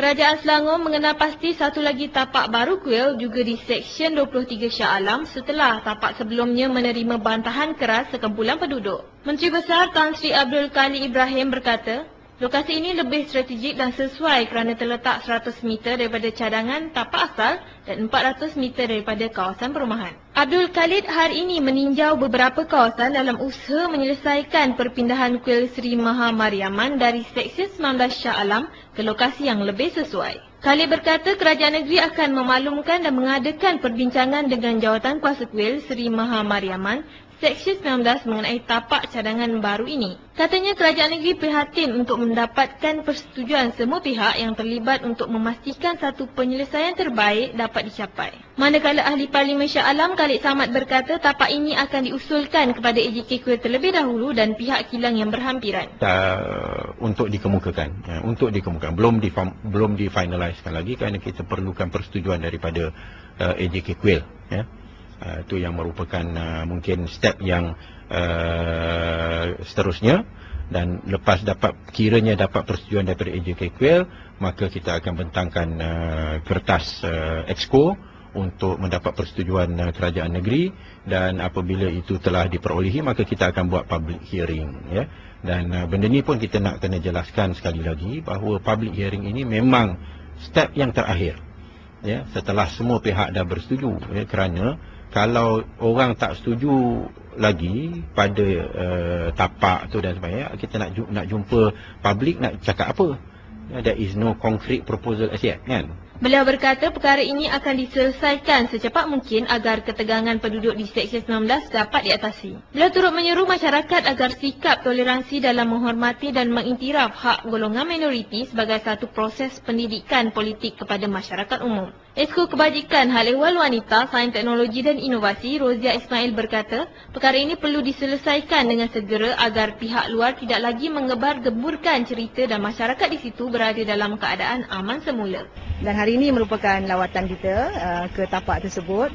Kerajaan Selangor mengenal pasti satu lagi tapak baru kuil juga di Seksyen 23 Shah Alam setelah tapak sebelumnya menerima bantahan keras sekumpulan penduduk. Menteri Besar Tan Sri Abdul Khalid Ibrahim berkata, lokasi ini lebih strategik dan sesuai kerana terletak 100 meter daripada cadangan tapak asal dan 400 meter daripada kawasan perumahan. Abdul Khalid hari ini meninjau beberapa kawasan dalam usaha menyelesaikan perpindahan kuil Sri Maha Mariamman dari Seksyen 19 Shah Alam ke lokasi yang lebih sesuai. Khalid berkata kerajaan negeri akan memaklumkan dan mengadakan perbincangan dengan Jawatankuasa Kuil Sri Maha Mariamman Seksyen 19 mengenai tapak cadangan baru ini. Katanya kerajaan negeri prihatin untuk mendapatkan persetujuan semua pihak yang terlibat untuk memastikan satu penyelesaian terbaik dapat dicapai. Manakala Ahli Parlimen Shah Alam Khalid Samad berkata tapak ini akan diusulkan kepada AJK Kuil terlebih dahulu dan pihak kilang yang berhampiran. Untuk dikemukakan, belum difinaliskan lagi kerana kita perlukan persetujuan daripada AJK Kuil. Itu yang merupakan mungkin step yang seterusnya, dan lepas kiranya dapat persetujuan daripada AJK Kuil, maka kita akan bentangkan kertas exco untuk mendapat persetujuan kerajaan negeri, dan apabila itu telah diperolehi maka kita akan buat public hearing, ya. Dan benda ni pun kita nak kena jelaskan sekali lagi bahawa public hearing ini memang step yang terakhir, ya, setelah semua pihak dah bersetuju, ya, kerana kalau orang tak setuju lagi pada tapak tu dan sebagainya, kita nak jumpa public, nak cakap apa? There is no concrete proposal as yet, kan? Beliau berkata perkara ini akan diselesaikan secepat mungkin agar ketegangan penduduk di Seksyen 19 dapat diatasi. Beliau turut menyeru masyarakat agar sikap toleransi dalam menghormati dan mengiktiraf hak golongan minoriti sebagai satu proses pendidikan politik kepada masyarakat umum. Esko Kebajikan Hal Ehwal Wanita, Sains Teknologi dan Inovasi Rozia Ismail berkata, perkara ini perlu diselesaikan dengan segera agar pihak luar tidak lagi mengebar-geburkan cerita dan masyarakat di situ berada dalam keadaan aman semula. Dan hari ini merupakan lawatan kita ke tapak tersebut,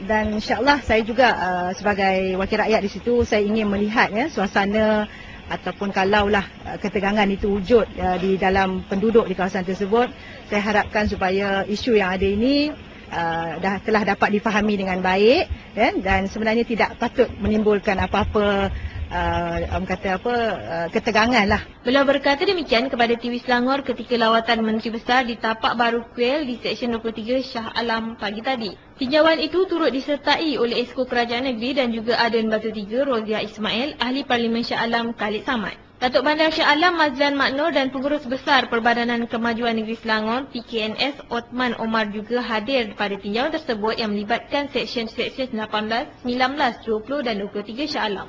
dan insya-Allah saya juga sebagai wakil rakyat di situ, saya ingin melihat, ya, suasana ataupun kalaulah ketegangan itu wujud di dalam penduduk di kawasan tersebut, saya harapkan supaya isu yang ada ini telah dapat difahami dengan baik, ya, dan sebenarnya tidak patut menimbulkan apa-apa ketegangan lah. Beliau berkata demikian kepada TV Selangor ketika lawatan Menteri Besar di tapak baru kuil di Seksyen 23 Shah Alam pagi tadi. Tinjauan itu turut disertai oleh Esko Kerajaan Negeri dan juga Aden Batu Tiga Rozia Ismail, Ahli Parlimen Shah Alam Khalid Samad. Datuk Bandar Shah Alam Mazlan Maknur dan Pengurus Besar Perbadanan Kemajuan Negeri Selangor PKNS Othman Omar juga hadir pada tinjauan tersebut yang melibatkan Seksyen 18, 19, 20 dan 23 Shah Alam.